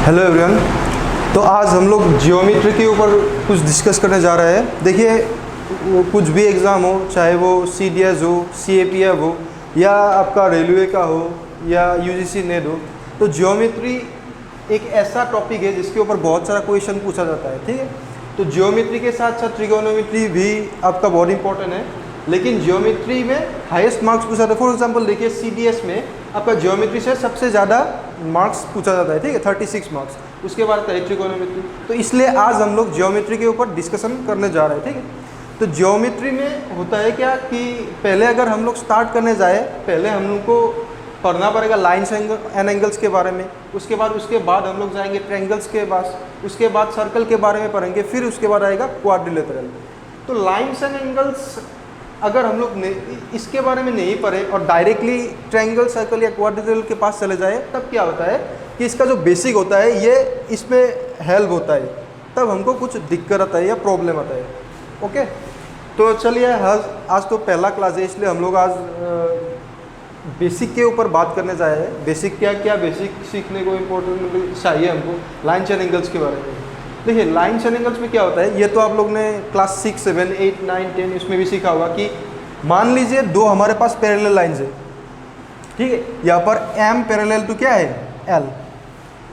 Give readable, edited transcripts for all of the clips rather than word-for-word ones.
Hello everyone. तो आज हम लोग जियोमेट्री के ऊपर कुछ डिस्कस करने जा रहे हैं। देखिए, वो कुछ भी एग्ज़ाम हो, चाहे वो CDS हो, CAPF हो, या आपका रेलवे का हो, या UGC नेट हो, तो जियोमेट्री एक ऐसा टॉपिक है जिसके ऊपर बहुत सारा क्वेश्चन पूछा जाता है। ठीक है, तो जियोमेट्री के साथ साथ ट्रिगोनोमेट्री भी आपका बहुत इंपॉर्टेंट है, लेकिन जियोमेट्री में हाईएस्ट मार्क्स पूछा जाता है। फॉर एग्जांपल देखिए, CDS में आपका जियोमेट्री से सबसे ज़्यादा मार्क्स पूछा जाता है। ठीक है, 36 मार्क्स। उसके बाद है ट्रिगोनोमेट्री। तो इसलिए आज हम लोग जियोमेट्री के ऊपर डिस्कशन करने जा रहे हैं। ठीक है, तो जियोमेट्री में होता है क्या कि पहले अगर हम लोग स्टार्ट करने जाए, पहले हम लोग को पढ़ना पड़ेगा लाइन्स एंड एंगल्स के बारे में। उसके बाद हम लोग जाएंगे ट्रायंगल्स के पास, उसके बाद सर्कल के बारे में पढ़ेंगे, फिर उसके बाद आएगा क्वाड्रिलेटरल। तो लाइन्स एंड एंगल्स अगर हम लोग इसके बारे में नहीं पढ़े और डायरेक्टली ट्रायंगल, सर्कल या क्वाड्रिलेटरल के पास चले जाए, तब क्या होता है कि इसका जो बेसिक होता है ये इसमें हेल्प होता है, तब हमको कुछ दिक्कत आता है या प्रॉब्लम आता है। ओके, तो चलिए आज तो पहला क्लास है, इसलिए हम लोग आज बेसिक के ऊपर बात करने जाए हैं। बेसिक क्या बेसिक सीखने को इम्पोर्टेंट चाहिए हमको लाइन्स एंड एंगल्स के बारे में। देखिए, लाइन्स एंड एंगल्स में क्या होता है, ये तो आप लोग ने क्लास 6, 7, 8, 9, 10 इसमें भी सीखा होगा कि मान लीजिए दो हमारे पास पैरेलल लाइन्स है। ठीक है, यहाँ पर M पैरेलल टू क्या है, L,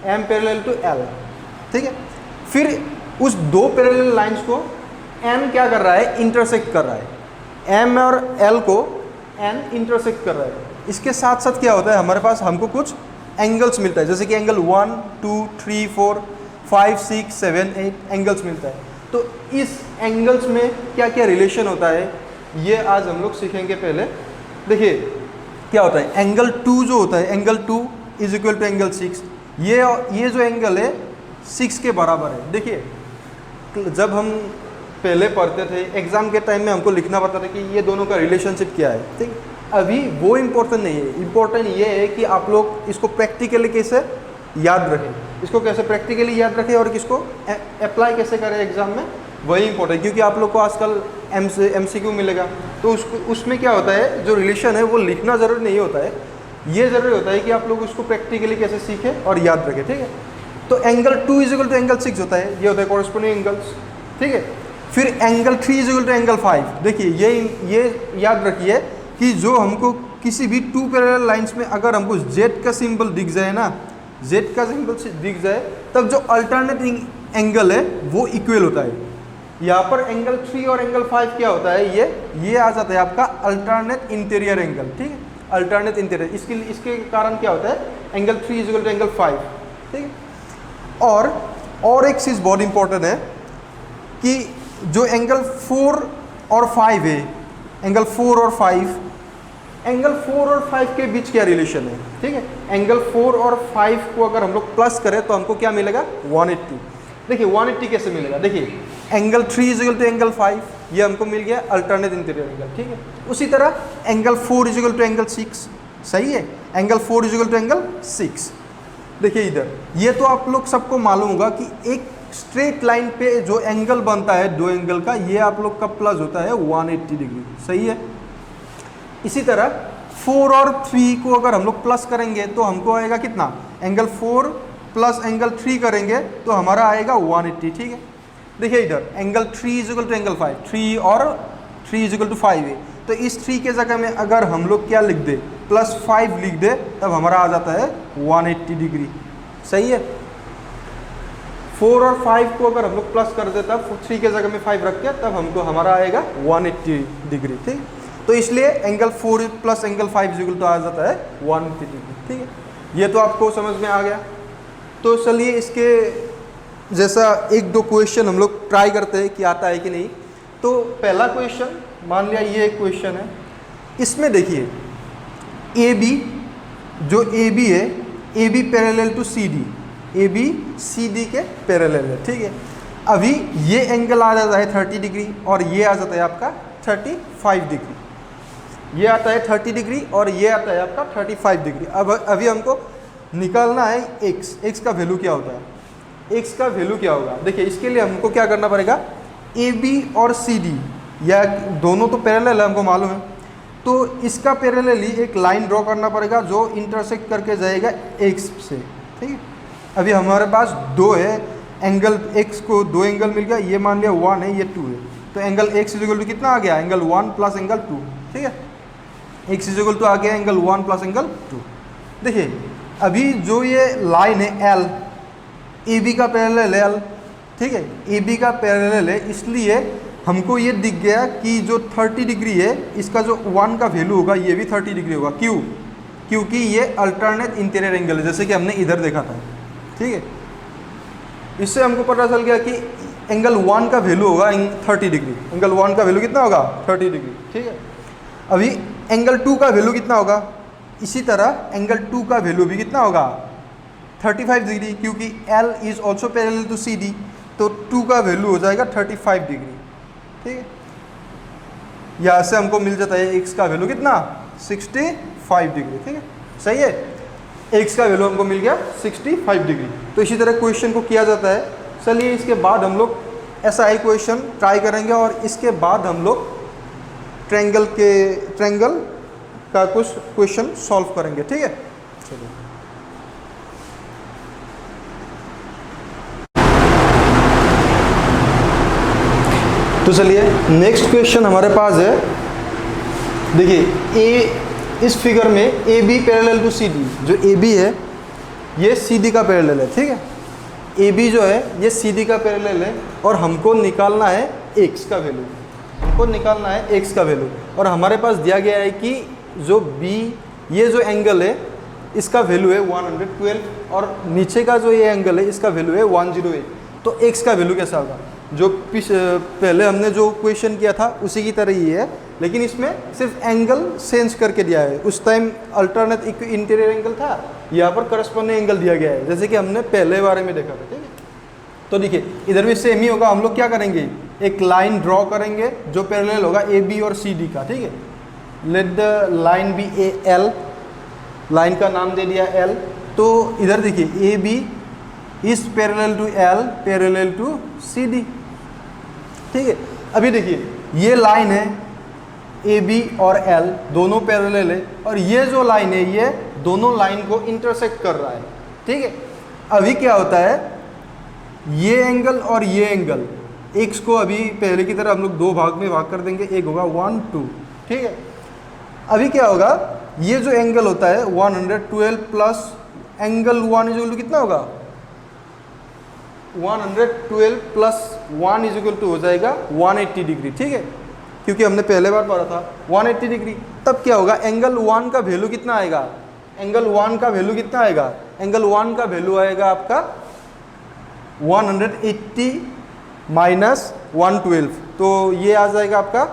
M parallel to L। ठीक है, फिर उस दो पैरेलल लाइन्स को M क्या कर रहा है, इंटरसेक्ट कर रहा है। M और L को N इंटरसेक्ट कर रहा है। इसके साथ साथ क्या होता है, हमारे पास हमको कुछ एंगल्स मिलता है, जैसे कि एंगल 1, 2, 3, 4, 5, 6, 7, 8 एंगल्स मिलता है। तो इस एंगल्स में क्या क्या रिलेशन होता है, ये आज हम लोग सीखेंगे। पहले देखिए क्या होता है, एंगल 2 जो होता है, angle 2 is equal to angle 6। ये जो एंगल है 6 के बराबर है। देखिए, जब हम पहले पढ़ते थे एग्ज़ाम के टाइम में हमको लिखना पड़ता था कि ये दोनों का रिलेशनशिप क्या है। ठीक, अभी वो इम्पोर्टेंट नहीं है। इम्पोर्टेंट ये है कि आप लोग इसको प्रैक्टिकली कैसे याद रखें, इसको कैसे प्रैक्टिकली याद रखें और किसको अप्लाई कैसे करें एग्जाम में, वही इंपॉर्टेंट। क्योंकि आप लोग को आजकल MCQ मिलेगा, तो उसमें क्या होता है, जो रिलेशन है वो लिखना ज़रूरी नहीं होता है, ये ज़रूरी होता है कि आप लोग उसको प्रैक्टिकली कैसे सीखें और याद रखें। ठीक है, तो angle 2 is equal to angle 6 होता है, ये होता है कॉरस्पॉन्डिंग एंगल्स। ठीक है, फिर angle 3 is equal to angle 5। देखिए, ये याद रखिए कि जो हमको किसी भी 2 पैरेलल लाइन्स में अगर हमको Z का सिंबल दिख जाए ना, Z का सिंबल दिख जाए, तब जो अल्टरनेट एंगल है वो इक्वल होता है। यहाँ पर एंगल 3 और एंगल 5 क्या होता है, ये आ जाता है आपका अल्टरनेट इंटीरियर एंगल। ठीक है, अल्टरनेट इंटीरियर, इसके कारण क्या होता है, angle 3 is equal to angle 5। ठीक है, और एक चीज़ बहुत इंपॉर्टेंट है कि जो एंगल 4 और 5 है, एंगल 4 और 5, एंगल 4 और 5 के बीच क्या रिलेशन है। ठीक है, एंगल 4 और 5 को अगर हम लोग प्लस करें तो हमको क्या मिलेगा, 180। देखिए 180 कैसे मिलेगा, देखिए angle 3 is equal to angle 5, ये हमको मिल गया अल्टरनेट इंटीरियर एंगल। ठीक है, उसी तरह angle 4 is equal to angle 6, सही है, angle 4 is equal to angle 6। देखिए इधर, ये तो आप लोग सबको मालूम होगा कि एक स्ट्रेट लाइन पे जो एंगल बनता है दो एंगल का, ये आप लोग का प्लस होता है 180 डिग्री, सही है। इसी तरह 4 और 3 को अगर हम लोग प्लस करेंगे तो हमको आएगा कितना, एंगल 4 प्लस एंगल 3 करेंगे तो हमारा आएगा 180। ठीक है, देखिए इधर angle 3 is equal to angle 5, 3 और 3 इज इक्वल टू 5 है, तो इस 3 के जगह में अगर हम लोग क्या लिख दे, +5 लिख दे, तब हमारा आ जाता है 180 डिग्री, सही है। 4 और 5 को अगर हम लोग प्लस कर दे, तब 3 के जगह में 5 रख के, तब हमको हमारा आएगा 180 डिग्री। ठीक, तो इसलिए एंगल 4 प्लस एंगल 5 इक्वल तो आ जाता है 180 डिग्री। ठीक है, ये तो आपको समझ में आ गया। तो चलिए इसके जैसा 1-2 क्वेश्चन हम लोग ट्राई करते हैं कि आता है कि नहीं। तो पहला क्वेश्चन, मान लिया ये एक क्वेश्चन है, इसमें देखिए AB, जो AB है, AB parallel to CD, AB CD के पैरेलल है। ठीक है, अभी ये एंगल आ जाता है 30 डिग्री और ये आ जाता है आपका 35 डिग्री, ये आता है 30 डिग्री और ये आता है आपका 35 डिग्री। अब अभी हमको निकालना है x का वैल्यू क्या होता है, x का वैल्यू क्या होगा। देखिए, इसके लिए हमको क्या करना पड़ेगा, AB और CD या दोनों तो पैरेलल है, हमको मालूम है, तो इसका पैरेलली एक लाइन ड्रॉ करना पड़ेगा जो इंटरसेक्ट करके जाएगा x से। ठीक है, अभी हमारे पास दो है एंगल, x को दो एंगल मिल गया, ये मान लिया 1 है, ये 2 है, तो angle x is equal to कितना आ गया, एंगल 1 प्लस एंगल 2, ठीक है। x इज इक्वल टू आ गया एंगल 1 प्लस एंगल 2। देखिए अभी जो ये लाइन है L, AB का पैरेलल है L, ठीक है, AB का पैरेलल है, इसलिए हमको ये दिख गया कि जो 30 डिग्री है इसका जो 1 का वैल्यू होगा ये भी 30 डिग्री होगा। क्यों? क्योंकि ये अल्टरनेट इंटीरियर एंगल है, जैसे कि हमने इधर देखा था, ठीक है। इससे हमको पता चल गया कि एंगल 1 का वैल्यू होगा 30 डिग्री, एंगल 1 का वैल्यू कितना होगा 30 डिग्री, ठीक है। अभी एंगल 2 का वैल्यू कितना होगा, इसी तरह एंगल 2 का वैल्यू भी कितना होगा 35 डिग्री, क्योंकि L is also parallel to CD, तो 2 का वैल्यू हो जाएगा 35 डिग्री, ठीक है। यहाँ से हमको मिल जाता है x का वैल्यू कितना 65 डिग्री, ठीक है, सही है। x का वैल्यू हमको मिल गया 65 डिग्री। तो इसी तरह क्वेश्चन को किया जाता है। चलिए इसके बाद हम लोग SI क्वेश्चन ट्राई करेंगे और इसके बाद हम लोग ट्रायंगल का कुछ क्वेश्चन सॉल्व करेंगे, ठीक है। चलिए तो चलिए नेक्स्ट क्वेश्चन हमारे पास है। देखिए इस फिगर में A B parallel to C D, जो ए बी है ये सी डी का पैरेलल है, ठीक है। ए बी जो है ये सी डी का पैरेलल है और हमको निकालना है एक्स का वैल्यू, हमको निकालना है एक्स का वैल्यू। और हमारे पास दिया गया है कि जो बी ये जो एंगल है इसका वैल्यू है 112 और नीचे का जो ये एंगल है इसका वैल्यू है 108। तो एक्स का वैल्यू कैसा होगा? जो पहले हमने जो क्वेश्चन किया था उसी की तरह ही है, लेकिन इसमें सिर्फ एंगल चेंज करके दिया है। उस टाइम अल्टरनेट इंटीरियर एंगल था, यहाँ पर करस्पॉन्डिंग एंगल दिया गया है, जैसे कि हमने पहले बारे में देखा था, ठीक है। तो देखिए इधर भी सेम ही होगा। हम लोग क्या करेंगे, एक लाइन ड्रॉ करेंगे जो पैरेलल होगा ए बी और सी डी का, ठीक है। Let the line be A L, line का नाम दे दिया एल। तो इधर देखिए A B is parallel to L parallel to C D, ठीक है। अभी देखिए ये लाइन है ए बी और एल दोनों पैरेलल है और ये जो लाइन है ये दोनों लाइन को इंटरसेक्ट कर रहा है, ठीक है। अभी क्या होता है, ये एंगल और ये एंगल, एक्स को अभी पहले की तरह हम लोग दो भाग में भाग कर देंगे, एक होगा 1 2, ठीक है। अभी क्या होगा, ये जो एंगल होता है 112 plus angle 1 is equal to कितना होगा 112 प्लस 1 इज इक्वल टू हो जाएगा 180 डिग्री, ठीक है, क्योंकि हमने पहले बार पढ़ा था 180 डिग्री। तब क्या होगा, एंगल 1 का वैल्यू कितना आएगा, एंगल 1 का वैल्यू कितना आएगा, एंगल 1 का वैल्यू आएगा आपका 180 माइनस 112, तो ये आ जाएगा आपका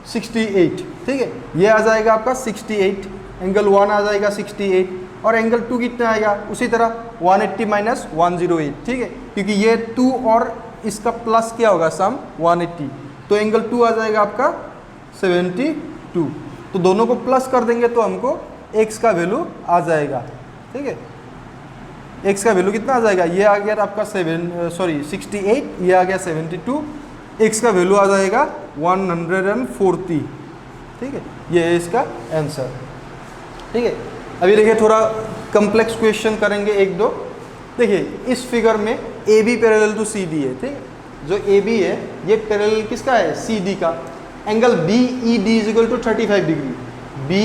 68, ठीक है। ये आ जाएगा आपका 68, एंगल 1 आ जाएगा 68 और एंगल 2 कितना आएगा उसी तरह 180 माइनस 108, ठीक है, क्योंकि ये 2 और इसका प्लस क्या होगा सम 180, तो एंगल 2 आ जाएगा आपका 72। तो दोनों को प्लस कर देंगे तो हमको x का वैल्यू आ जाएगा, ठीक है। x का वैल्यू कितना आ जाएगा, ये आ गया आपका 68, ये आ गया 72, x का वैल्यू आ जाएगा 140, ठीक है। ये है इसका आंसर, ठीक है। अभी देखिए थोड़ा कम्प्लेक्स क्वेश्चन करेंगे एक दो। देखिए इस फिगर में A B parallel to C D है, ठीक है। जो ए बी है ये पैरेलल किसका है, सी डी का। Angle B E D is equal to 35 degree, B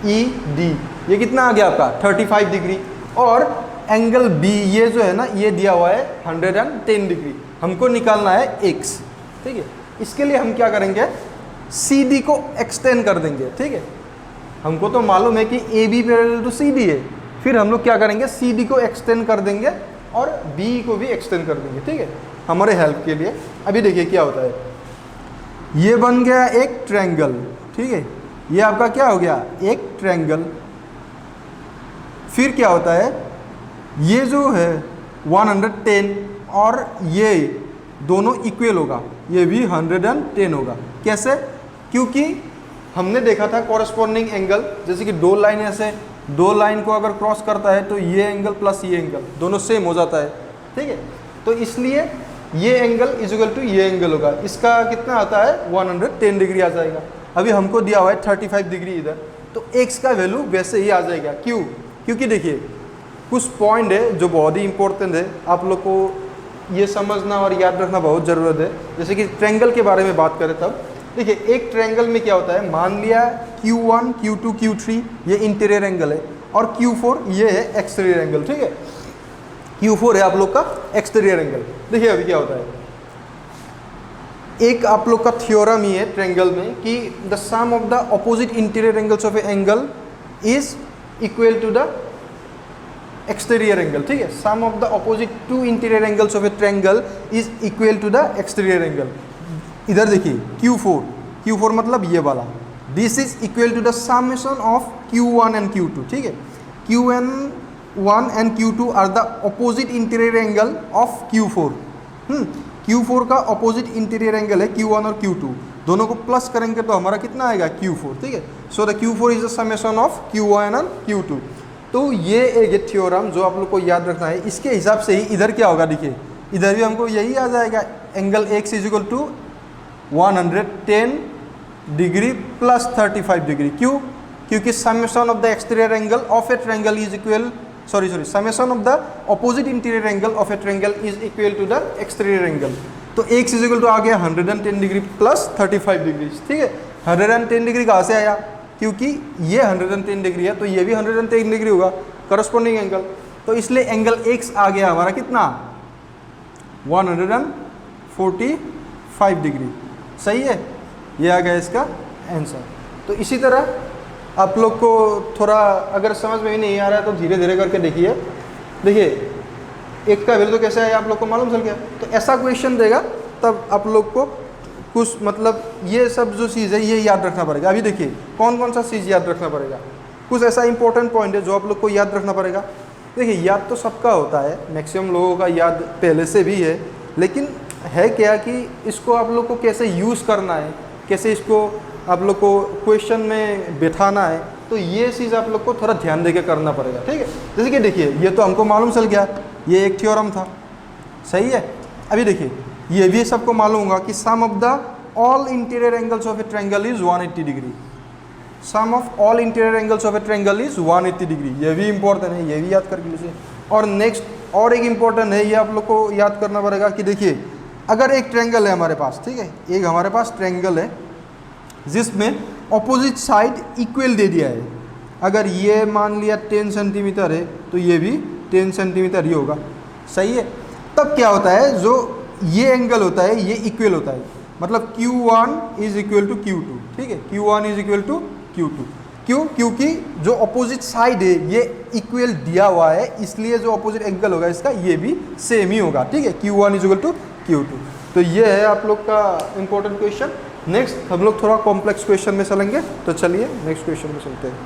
E D ये कितना आ गया आपका 35 डिग्री। और एंगल बी ये जो है ना ये दिया हुआ है 110 डिग्री, हमको निकालना है एक्स, ठीक है। इसके लिए हम क्या करेंगे, सी डी को एक्सटेंड कर देंगे, ठीक है। हमको तो मालूम है कि A B parallel to C D है, फिर हम लोग क्या करेंगे सी डी को एक्सटेंड कर देंगे और बी को भी एक्सटेंड कर देंगे, ठीक है, हमारे हेल्प के लिए। अभी देखिए क्या होता है, ये बन गया एक ट्रायंगल, ठीक है, ये आपका क्या हो गया एक ट्रायंगल। फिर क्या होता है, ये जो है 110 और ये दोनों इक्वल होगा, ये भी 110 होगा। कैसे, क्योंकि हमने देखा था कॉरेस्पॉन्डिंग एंगल, जैसे कि दो लाइन ऐसे, दो लाइन को अगर क्रॉस करता है तो ये एंगल प्लस ये एंगल दोनों सेम हो जाता है, ठीक है। तो इसलिए ये एंगल इज इक्वल टू ये एंगल होगा, इसका कितना आता है 110 डिग्री आ जाएगा। अभी हमको दिया हुआ है 35 डिग्री इधर, तो एक्स का वैल्यू वैसे ही आ जाएगा। क्यों, क्योंकि देखिए कुछ पॉइंट है जो बहुत ही इंपॉर्टेंट है, आप लोग को ये समझना और याद रखना बहुत ज़रूरत है। जैसे कि ट्रायंगल के बारे में बात करें तब देखिए, एक ट्रायंगल में क्या होता है, मान लिया Q1 Q2 Q3 ये इंटीरियर एंगल है और Q4 ये है एक्सटीरियर एंगल, ठीक है। Q4 है आप लोग का एक्सटीरियर एंगल। देखिए अभी क्या होता है, एक आप लोग का थ्योरम ही है ट्रायंगल में कि the sum of the opposite interior angles of a angle is equal to the exterior angle, ठीक है। Sum of the opposite two interior angles of a triangle is equal to the exterior angle. इधर देखिए Q4 मतलब ये वाला, this is equal to the summation of Q1 and Q2, ठीक है। Q1 and Q2 are the opposite interior angle of Q4। Q4 का opposite interior angle है Q1 और Q2, दोनों को प्लस करेंगे तो हमारा कितना आएगा Q4, ठीक है। So the Q4 is the summation of Q1 and Q2। तो ये एक थ्योरम जो आप लोग को याद रखना है। इसके हिसाब से ही इधर क्या होगा, देखिए इधर भी हमको यही आ जाएगा, angle x is equal to 110 degree plus 35 degree. क्यों? क्योंकि summation of the exterior angle of a triangle is equal summation of the opposite interior angle of a triangle is equal to the exterior angle. तो x is equal to आ गया 110 degree plus 35 degree, ठीक है। 110 degree कहाँ से आया, क्योंकि ये 110 डिग्री है तो ये भी 110 डिग्री होगा करस्पॉन्डिंग एंगल, तो इसलिए एंगल x आ गया हमारा कितना 145 डिग्री, सही है। ये आ गया इसका आंसर। तो इसी तरह आप लोग को थोड़ा अगर समझ में भी नहीं आ रहा है तो धीरे धीरे करके देखिए एक का वैल्यू तो कैसे है आप लोग को मालूम चल गया। तो ऐसा क्वेश्चन देगा तब आप लोग को कुछ मतलब ये सब जो चीज़ है ये याद रखना पड़ेगा। अभी देखिए कौन कौन सा चीज़ याद रखना पड़ेगा, कुछ ऐसा इंपॉर्टेंट पॉइंट है जो आप लोग को याद रखना पड़ेगा। देखिए याद तो सबका होता है, मैक्सिमम लोगों का याद पहले से भी है, लेकिन है क्या कि इसको आप लोग को कैसे यूज़ करना है, कैसे इसको आप लोग को क्वेश्चन में बैठाना है, तो ये चीज़ आप लोग को थोड़ा ध्यान देके करना पड़ेगा, ठीक है। जैसे कि देखिए ये तो हमको मालूम चल गया, ये एक थ्योरम था, सही है। अभी देखिए ये भी सबको मालूम होगा कि sum of the all interior angles of a triangle is 180 degree. Sum of all interior angles of a triangle is 180 degree, ये भी इंपॉर्टेंट है, ये भी याद करके लीजिए। और नेक्स्ट और एक इंपॉर्टेंट है, ये आप लोग को याद करना पड़ेगा कि देखिए अगर एक ट्रायंगल है हमारे पास, ठीक है, एक हमारे पास ट्रायंगल है जिसमें ऑपोजिट साइड इक्वल दे दिया है। अगर ये मान लिया 10 सेंटीमीटर है तो ये भी 10 सेंटीमीटर ही होगा, सही है। तब क्या होता है, जो ये एंगल होता है ये इक्वल होता है, मतलब Q1 is equal to Q2, ठीक है। Q1 is equal to Q2, क्यों? क्योंकि जो अपोजिट साइड है ये इक्वल दिया हुआ है, इसलिए जो अपोजिट एंगल होगा इसका ये भी सेम ही होगा, ठीक है। Q1 is equal to Q2। तो ये है आप लोग का इंपॉर्टेंट क्वेश्चन। नेक्स्ट हम लोग थोड़ा कॉम्प्लेक्स क्वेश्चन में चलेंगे, तो चलिए नेक्स्ट क्वेश्चन में चलते हैं।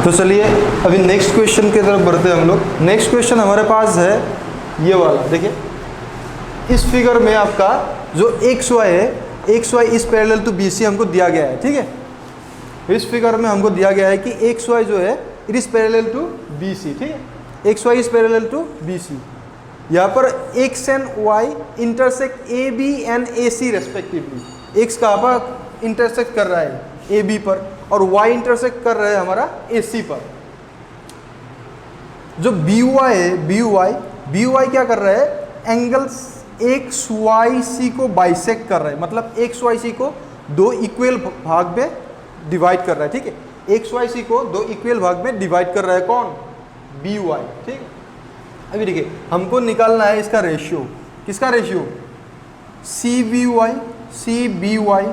तो चलिए अभी नेक्स्ट क्वेश्चन की तरफ बढ़ते हैं हम लोग। नेक्स्ट क्वेश्चन हमारे पास है ये वाला, देखिए इस फिगर में आपका जो XY है, XY is parallel to BC हमको दिया गया है, ठीक है। इस फिगर में हमको दिया गया है कि XY जो है it is parallel to BC, ठीक है। XY is parallel to BC। यहाँ पर X and Y intersect AB and AC respectively. X कहाँ पर इंटरसेक्ट कर रहा है, AB पर, और Y इंटरसेक्ट कर रहा है हमारा AC पर। जो BY है, BY क्या कर रहा है, एंगल्स XYC को बाइसेक्ट कर रहा है, मतलब XYC को दो इक्वल भाग में डिवाइड कर रहा है, ठीक है। XYC को दो इक्वल भाग में डिवाइड कर रहा है कौन, BY, ठीक है। अभी देखिए हमको निकालना है इसका रेशियो, किसका रेशियो, CBY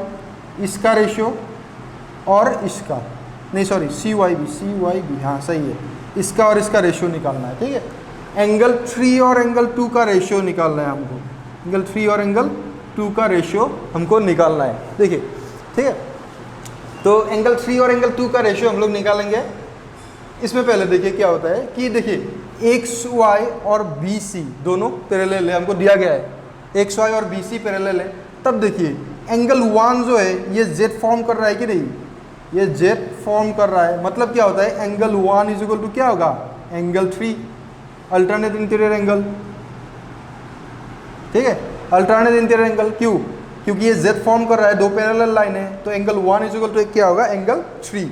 इसका रेशियो और इसका, नहीं सॉरी CYB, हाँ सही है, इसका और इसका रेशियो निकालना है, ठीक है। एंगल 3 और एंगल 2 का रेशियो निकालना है हमको, एंगल 3 और एंगल 2 का रेशियो हमको निकालना है, देखिए, ठीक है। तो एंगल 3 और एंगल 2 का रेशियो हम लोग निकालेंगे। इसमें पहले देखिए क्या होता है कि देखिए XY और BC दोनों पैरेलल है, हमको दिया गया है XY और BC पैरेलल है। तब देखिए एंगल 1 जो है ये Z फॉर्म कर रहा है कि नहीं, ये Z फॉर्म कर रहा है, मतलब क्या होता है एंगल 1 इज इक्वल टू क्या होगा, एंगल 3, अल्टरनेट इंटीरियर एंगल, ठीक है। अल्टरनेट इंटीरियर एंगल क्यों, क्योंकि ये Z फॉर्म कर रहा है, दो पैरेलल लाइन है, तो एंगल 1 इज इक्वल टू क्या होगा, एंगल 3।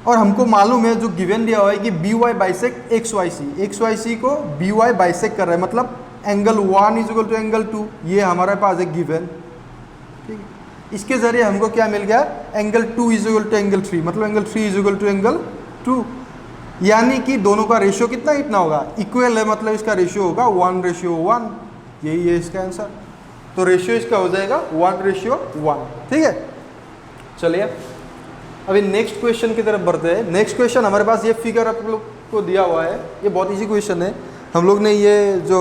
और हमको मालूम है जो गिवन दिया हुआ है कि B Y bisect X Y C को बी वाई बाइसेक्ट कर रहा है, मतलब angle 1 is equal to angle 2, ये हमारे पास है गिवन। ठीक है, इसके जरिए हमको क्या मिल गया, angle 2 is equal to angle 3, मतलब angle 3 is equal to angle 2, यानी कि दोनों का रेशियो कितना इतना होगा, इक्वल है, मतलब इसका रेशियो होगा 1:1, यही है इसका आंसर। तो रेशियो इसका हो जाएगा 1:1। ठीक है, चलिए अभी नेक्स्ट क्वेश्चन की तरफ बढ़ते हैं। नेक्स्ट क्वेश्चन हमारे पास ये फिगर आप लोग को दिया हुआ है, ये बहुत इजी क्वेश्चन है। हम लोग ने ये जो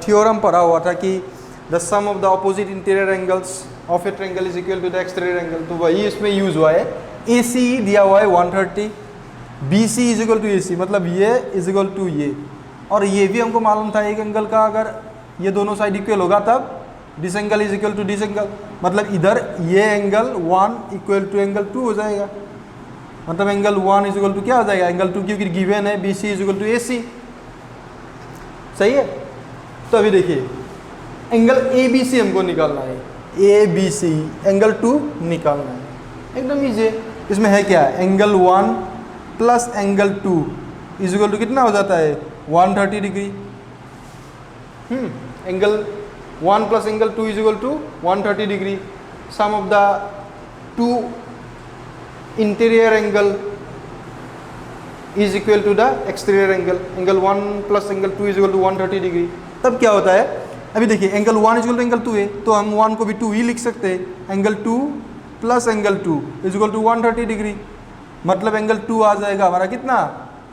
थ्योरम पढ़ा हुआ था कि the sum of the opposite interior angles of a triangle is equal to the exterior angle, तो वही इसमें यूज हुआ है। ए सी दिया हुआ है 130, B C is equal to A C, मतलब ये इज इक्वल टू ये, और ये भी हमको मालूम था एक एंगल का अगर ये दोनों साइड इक्वल होगा तब this angle is equal to this angle, मतलब इधर ये एंगल 1 इक्वल टू एंगल 2 हो जाएगा, मतलब एंगल 1 इज इक्वल टू क्या हो जाएगा, एंगल 2, क्योंकि गिवन है B C is equal to A C. सही है, तो अभी देखिए एंगल ए बी सी हमको निकालना है, ए बी सी एंगल 2 निकालना है, एकदम ईजी है। इसमें है क्या, angle 1 plus angle 2 is equal to कितना हो जाता है 130 degree. Angle 1 plus angle 2 is equal to 130 degree. Sum of the two interior angle is equal to the exterior angle, angle 1 plus angle 2 is equal to 130 degree. तब क्या होता है, अभी देखिए angle 1 is equal to angle 2 है, तो हम 1 को भी 2 ही लिख सकते हैं, angle 2 plus angle 2 is equal to 130 degree, मतलब एंगल 2 आ जाएगा हमारा कितना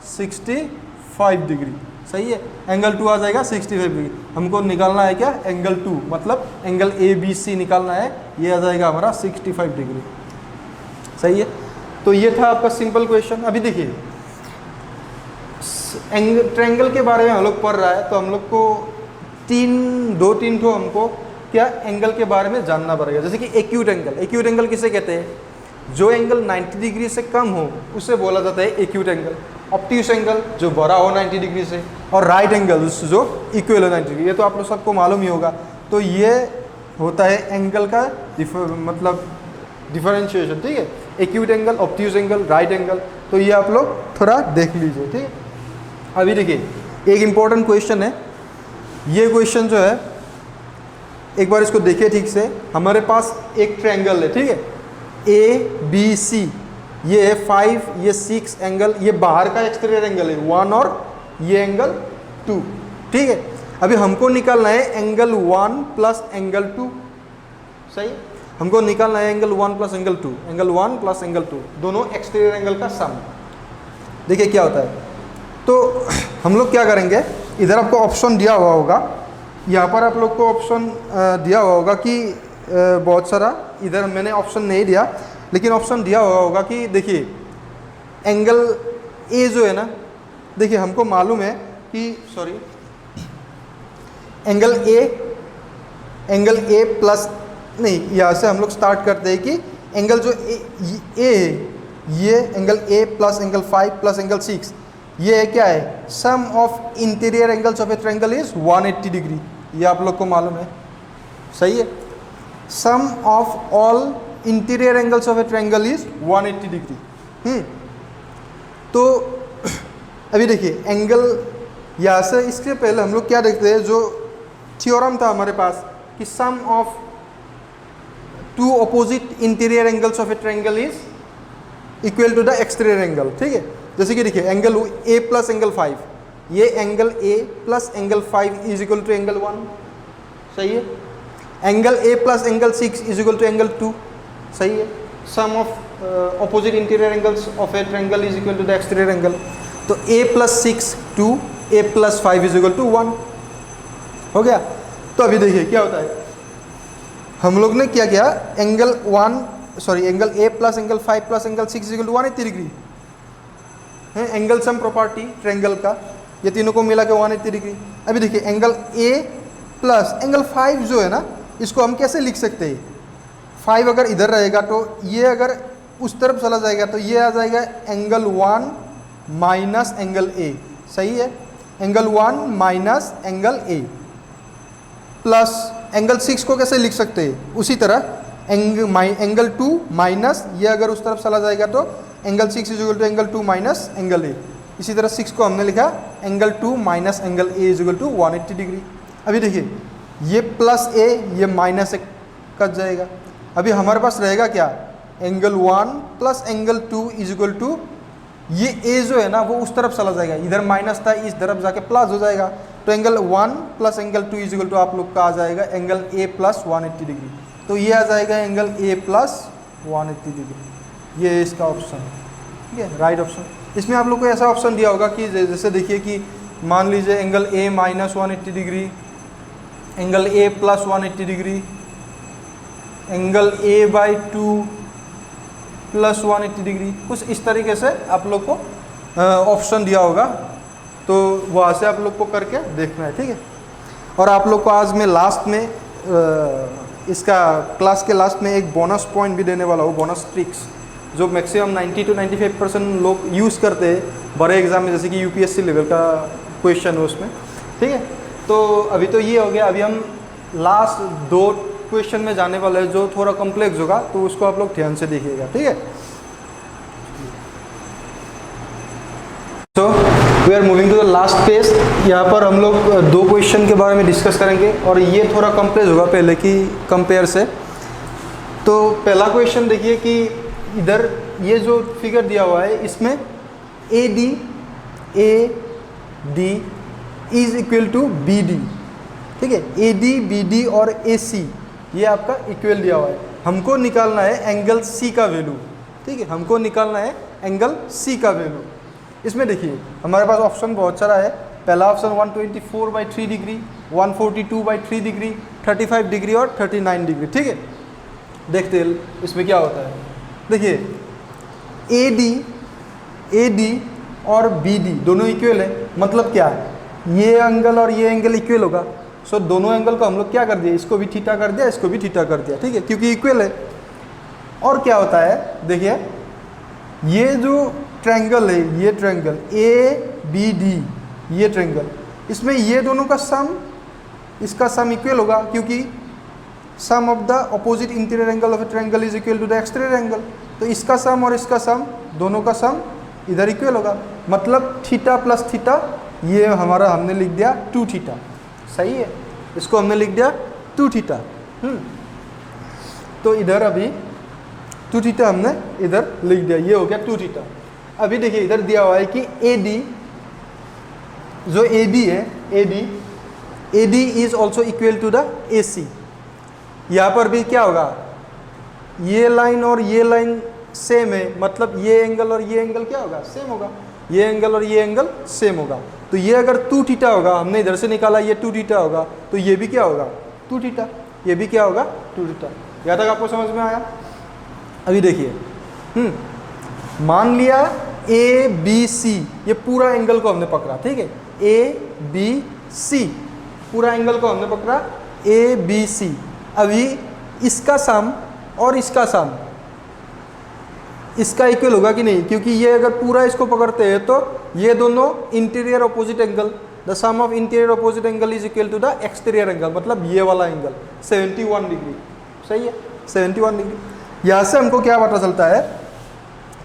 65 डिग्री। सही है, एंगल 2 आ जाएगा 65 डिग्री। हमको निकालना है क्या, एंगल 2, मतलब एंगल ए बी सी निकालना है, ये आ जाएगा हमारा 65 डिग्री। सही है, तो ये था आपका सिंपल क्वेश्चन। अभी देखिए ट्रायंगल के बारे में हम लोग पढ़ रहा है, तो हम लोग को 2-3 ठो हमको क्या एंगल के बारे में जानना पड़ेगा। जैसे कि एक्यूट एंगल, एक्यूट एंगल किसे कहते हैं, जो एंगल 90 डिग्री से कम हो उसे बोला जाता है एक्यूट एंगल। ऑब्ट्यूस एंगल जो बड़ा हो 90 डिग्री से, और राइट एंगल जो इक्वल हो 90 डिग्री, ये तो आप लोग सबको मालूम ही होगा। तो ये होता है एंगल का मतलब डिफरेंशिएशन। ठीक है, acute angle, obtuse angle, right angle, तो ये आप लोग थोड़ा देख लीजिए। ठीक है, अभी देखिए एक इम्पॉर्टेंट क्वेश्चन है, ये क्वेश्चन जो है एक बार इसको देखिए ठीक से। हमारे पास एक ट्रायंगल है, ठीक है, ए बी सी, ये है 5, ये 6 एंगल, ये बाहर का एक्सटीरियर एंगल है 1 और ये एंगल 2। ठीक है, अभी हमको निकालना है एंगल 1 प्लस एंगल 2। सही, हमको निकालना है angle 1 plus angle 2, angle 1 plus angle 2, दोनों एक्सटीरियर एंगल का सम। देखिए क्या होता है, तो हम लोग क्या करेंगे, इधर आपको ऑप्शन दिया हुआ होगा, यहाँ पर आप लोग को ऑप्शन दिया हुआ होगा कि बहुत सारा, इधर मैंने ऑप्शन नहीं दिया, लेकिन ऑप्शन दिया हुआ होगा कि देखिए एंगल ए जो है ना, देखिए हमको मालूम है कि सॉरी एंगल ए प्लस नहीं, यहाँ से हम लोग स्टार्ट करते हैं कि एंगल जो ए है, ये angle A plus angle 5 plus angle 6, ये है क्या है, sum of interior angles of a triangle is 180 degree, ये आप लोग को मालूम है। सही है, sum of all interior angles of a triangle is 180 degree. तो अभी देखिए एंगल यहाँ से, इसके पहले हम लोग क्या देखते हैं, जो थ्योरम था हमारे पास कि sum of two opposite interior angles of a triangle is equal to the exterior angle. ठीक है, जैसे कि देखिए एंगल ए प्लस एंगल 5, ये angle A plus angle 5 is equal to angle 1। सही है, angle A plus angle 6 is equal to angle 2। सही है, sum of opposite interior angles of a triangle is equal to the exterior angle. तो A plus 6 2, A plus 5 is equal to 1 हो गया। तो अभी देखिए क्या होता है, हम लोग ने क्या किया, angle A plus angle 5 plus angle 6 is equal to 180 degree है, एंगल सम प्रॉपर्टी ट्रायंगल का, ये तीनों को मिला के 180 डिग्री। अभी देखिए एंगल ए प्लस एंगल 5 जो है ना, इसको हम कैसे लिख सकते हैं, 5 अगर इधर रहेगा तो ये अगर उस तरफ चला जाएगा तो ये आ जाएगा एंगल 1 माइनस एंगल ए। सही है, angle 1 minus angle A plus angle 6 को कैसे लिख सकते हैं, उसी तरह एंगल 2 माइनस ये अगर उस तरफ चला जाएगा तो angle 6 is equal to angle 2 minus angle A. इसी तरह 6 को हमने लिखा angle 2 minus angle A is equal to 180 degree. अभी देखिए ये प्लस ए ये माइनस ए कट जाएगा। अभी हमारे पास रहेगा क्या, angle 1 plus angle 2 is equal to ये ए जो है ना वो उस तरफ चला जाएगा, इधर माइनस था इस तरफ जाके प्लस हो जाएगा, तो angle 1 plus angle 2 is equal to आप लोग का आ जाएगा एंगल ए प्लस 180 डिग्री। तो ये आ जाएगा एंगल ए प्लस 180 डिग्री, ये इसका ऑप्शन, ठीक है, राइट ऑप्शन। इसमें आप लोग को ऐसा ऑप्शन दिया होगा कि जैसे देखिए कि मान लीजिए angle A minus 180 degree, angle A plus 180 degree, angle A by 2 plus 180 degree, कुछ इस तरीके से आप लोग को ऑप्शन दिया होगा, तो वहाँ से आप लोग को करके देखना है, ठीक है। और आप लोग को आज मैं लास्ट में इसका क्लास के लास्ट में एक बोनस पॉइंट भी देने वाला हूँ, बोनस ट्रिक्स जो मैक्सिमम 90 to 95% लोग यूज़ करते हैं बड़े एग्जाम में, जैसे कि यूपीएससी लेवल का क्वेश्चन हो उसमें, ठीक है। तो अभी तो ये हो गया, अभी हम लास्ट 2 क्वेश्चन में जाने वाले हैं जो थोड़ा कॉम्प्लेक्स होगा, तो उसको आप लोग ध्यान से देखिएगा, ठीक है। तो we are moving to the last page. यहाँ पर हम लोग 2 क्वेश्चन के बारे में डिस्कस करेंगे और ये थोड़ा कॉम्प्लेक्स होगा पहले की कंपेयर से। तो पहला क्वेश्चन देखिए कि इधर ये जो फिगर दिया हुआ है इसमें A D is equal to B D, ठीक है। ए डी बी डी और ए सी ये आपका इक्वल दिया हुआ है, हमको निकालना है एंगल सी का वैल्यू, ठीक है, हमको निकालना है एंगल सी का वैल्यू। इसमें देखिए हमारे पास ऑप्शन बहुत सारा है। पहला ऑप्शन 124/3 डिग्री, 142/3 डिग्री, 35 डिग्री और 39 डिग्री, ठीक है। देखते हैं इसमें क्या होता है। देखिए ए डी और बी डी दोनों इक्वल है, मतलब क्या है, ये एंगल और ये एंगल इक्वल होगा। सो दोनों एंगल को हम लोग क्या कर दिया, इसको भी थीटा कर दिया, इसको भी थीटा कर दिया, ठीक है, क्योंकि इक्वल है। और क्या होता है, देखिए ये जो ट्रायंगल है, ये ट्रायंगल ए बी डी, ये ट्रायंगल, इसमें ये दोनों का सम, इसका सम इक्वल होगा, क्योंकि sum of the opposite interior angle of a triangle is equal to the exterior angle. तो इसका सम और इसका सम, दोनों का सम इधर इक्वल होगा, मतलब थीटा प्लस थीटा, ये हमारा हमने लिख दिया 2 थीटा, सही है, इसको हमने लिख दिया 2 थीटा। तो इधर अभी 2 थीटा हमने इधर लिख दिया, ये हो गया 2 थीटा। अभी देखिए इधर दिया हुआ है कि ए डी, जो ए डी है, A D is also equal to the A C. यहाँ पर भी क्या होगा, ये लाइन और ये लाइन सेम है, मतलब ये एंगल और ये एंगल क्या होगा, सेम होगा, ये एंगल और ये एंगल सेम होगा। तो ये अगर 2 थीटा होगा, हमने इधर से निकाला ये 2 थीटा होगा, तो ये भी क्या होगा 2 थीटा, ये भी क्या होगा 2 थीटा। यहाँ तक आपको समझ में आया। अभी देखिए मान लिया ए बी सी, ये पूरा एंगल को हमने पकड़ा, ठीक है, ए बी सी पूरा एंगल को हमने पकड़ा, ए बी सी। अभी इसका सम और इसका सम, इसका इक्वल होगा कि नहीं, क्योंकि ये अगर पूरा इसको पकड़ते हैं तो ये दोनों interior opposite angle, the sum of interior opposite angle is equal to the exterior angle, मतलब ये वाला एंगल 71 डिग्री, सही है, 71 डिग्री। यहाँ से हमको क्या पता चलता है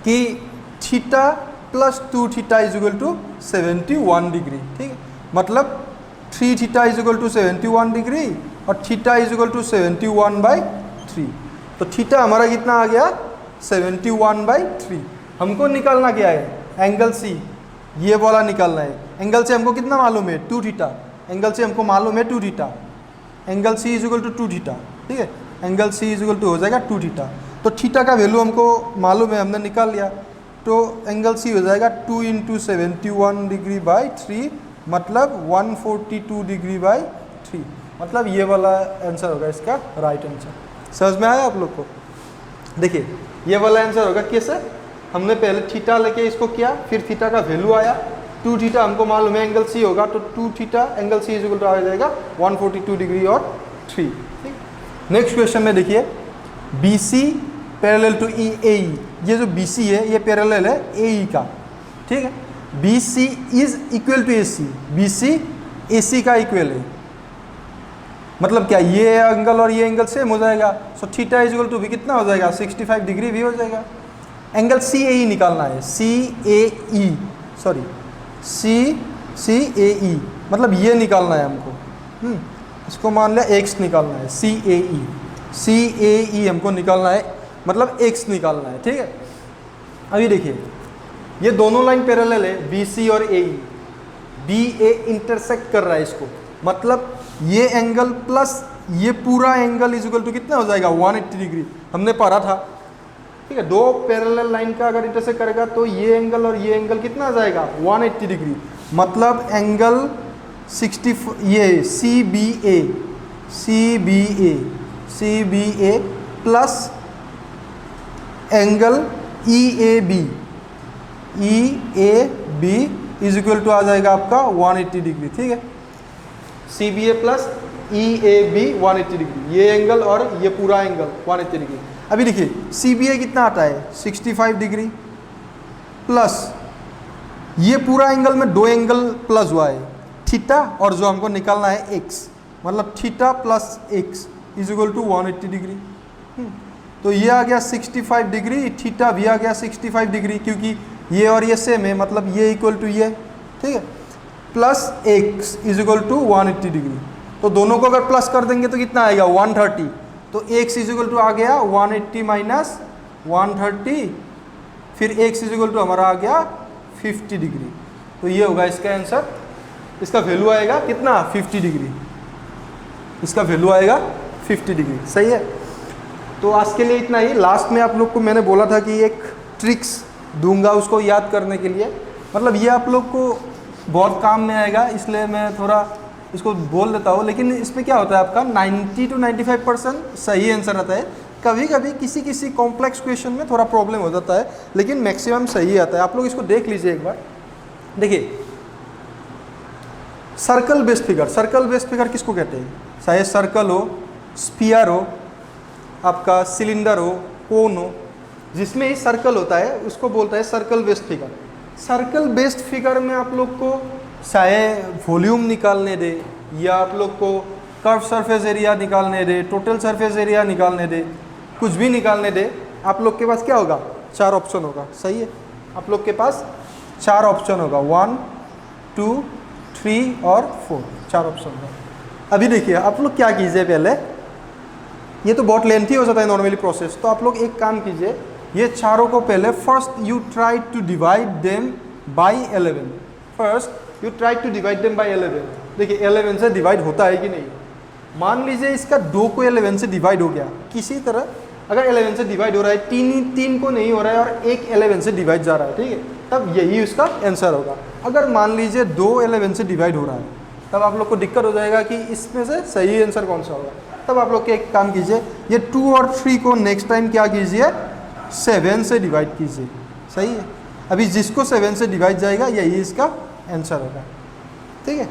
कि theta plus 2 theta is equal to 71 degree, ठीक है, मतलब 3 theta is equal to 71 degree और थीटा इज इक्वल टू 71/3। तो थीटा हमारा कितना आ गया 71/3। हमको निकालना क्या है, एंगल सी, ये वाला निकालना है। एंगल से हमको कितना मालूम है 2 थीटा, एंगल से हमको मालूम है 2 theta, angle C is equal to 2 theta, ठीक है, angle C is equal to हो जाएगा 2 थीटा। तो थीटा का वैल्यू हमको मालूम है, हमने निकाल लिया, तो एंगल सी हो जाएगा 2 × 71 डिग्री बाई 3, मतलब 142 डिग्री बाई 3, मतलब ये वाला आंसर होगा इसका राइट आंसर। समझ में आया आप लोग को। देखिए ये वाला आंसर होगा, कैसे, हमने पहले थीटा लेके इसको किया, फिर थीटा का वैल्यू आया 2 थीटा, हमको मालूम है एंगल सी होगा, तो 2 theta angle C is equal to आ जाएगा 142 डिग्री और 3, ठीक। नेक्स्ट क्वेश्चन में देखिए बी सी पैरेलल टू ई ए ई, ये जो बी सी है ये पैरेलल है ए ई का, ठीक है। B C is equal to A C, B C A C का इक्वल है, मतलब क्या ये एंगल और ये एंगल सेम हो जाएगा, so theta is equal to भी कितना हो जाएगा 65 डिग्री भी हो जाएगा। एंगल सी ए ई निकालना है, सी ए ई सॉरी सी ए ई मतलब ये निकालना है हमको। इसको मान लिया एक्स निकालना है, सी ए ई हमको निकालना है, मतलब एक्स निकालना है, ठीक है। अभी देखिए ये दोनों लाइन पैरेलल है, बी सी और ए ई, बी ए इंटरसेक्ट कर रहा है इसको, मतलब ये एंगल प्लस ये पूरा एंगल इज इक्वल टू कितना हो जाएगा 180 डिग्री, हमने पढ़ा था, ठीक है। दो पैरेलल लाइन का अगर इंटरसेक्ट करेगा तो ये एंगल और ये एंगल कितना आ जाएगा 180 डिग्री, मतलब एंगल 60 ये C B A plus angle E A B is equal to आ जाएगा आपका 180 डिग्री, ठीक है। C B A plus E A B 180 degree, ये एंगल और ये पूरा एंगल 180 डिग्री। अभी देखिए सी बी ए कितना आता है 65 डिग्री प्लस ये पूरा एंगल में दो एंगल प्लस हुआ है, थीटा और जो हमको निकालना है एक्स, मतलब theta plus X is equal to 180 degree. तो ये आ गया 65 डिग्री, थीटा भी आ गया 65 डिग्री, क्योंकि ये और ये सेम है, मतलब ये इक्वल टू ये, ठीक है, plus X is equal to 180 degree. तो दोनों को अगर प्लस कर देंगे तो कितना आएगा 130, तो एक्स इज इक्वल टू आ गया 180 माइनस 130, फिर एक्स इज इक्वल टू हमारा आ गया 50 डिग्री। तो ये होगा इसका आंसर, इसका वैल्यू आएगा कितना 50 डिग्री, इसका वैल्यू आएगा 50 डिग्री, सही है। तो आज के लिए इतना ही। लास्ट में आप लोग को मैंने बोला था कि एक ट्रिक्स दूंगा उसको याद करने के लिए, मतलब ये आप लोग को बहुत काम में आएगा, इसलिए मैं थोड़ा इसको बोल देता हूँ। लेकिन इसमें क्या होता है आपका 90 to 95% सही आंसर आता है, कभी कभी किसी किसी कॉम्प्लेक्स क्वेश्चन में थोड़ा प्रॉब्लम हो जाता है, लेकिन मैक्सिमम सही आता है। आप लोग इसको देख लीजिए एक बार। देखिए सर्कल बेस्ड फिगर किसको कहते हैं, चाहे सर्कल हो, स्फीयर हो, आपका सिलेंडर हो, कोन हो, जिसमें ही सर्कल होता है उसको बोलता है circle based figure. Circle based figure में आप लोग को चाहे वॉल्यूम निकालने दे, या आप लोग को कर्व सरफेस एरिया निकालने दे, टोटल सरफेस एरिया निकालने दे, कुछ भी निकालने दे, आप लोग के पास क्या होगा 4 ऑप्शन होगा, सही है। आप लोग के पास 4 ऑप्शन होगा, 1 2 3 और 4, 4 ऑप्शन होगा। अभी देखिए आप लोग क्या कीजिए, पहले ये तो बहुत लेंथी हो जाता है नॉर्मली प्रोसेस, तो आप लोग एक काम कीजिए, ये चारों को पहले first you try to divide them by 11। First you try to divide them by 11। देखिए 11 से डिवाइड होता है कि नहीं। मान लीजिए इसका 2 को 11 से डिवाइड हो गया किसी तरह, अगर 11 से डिवाइड हो रहा है, 3 को नहीं हो रहा है और एक 11 से डिवाइड जा रहा है, ठीक है, तब यही उसका आंसर होगा। अगर मान लीजिए 2 11 से डिवाइड हो रहा है, तब आप लोग को दिक्कत हो जाएगा कि इसमें से सही आंसर कौन सा होगा। तब आप लोग के एक काम कीजिए, ये 2 और 3 को नेक्स्ट टाइम क्या कीजिए 7 से डिवाइड कीजिए, सही है। अभी जिसको 7 से डिवाइड जाएगा यही इसका आंसर होगा, ठीक है।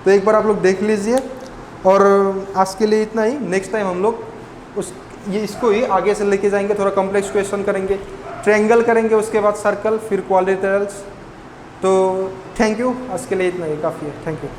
तो एक बार आप लोग देख लीजिए, और आज के लिए इतना ही। नेक्स्ट टाइम हम लोग इसको ही आगे से लेके जाएंगे, थोड़ा कॉम्प्लेक्स क्वेश्चन करेंगे, ट्रायंगल करेंगे, उसके बाद सर्कल, फिर क्वाड्रिलेटरल्स। तो थैंक यू, आज के लिए इतना ही काफ़ी है, थैंक यू।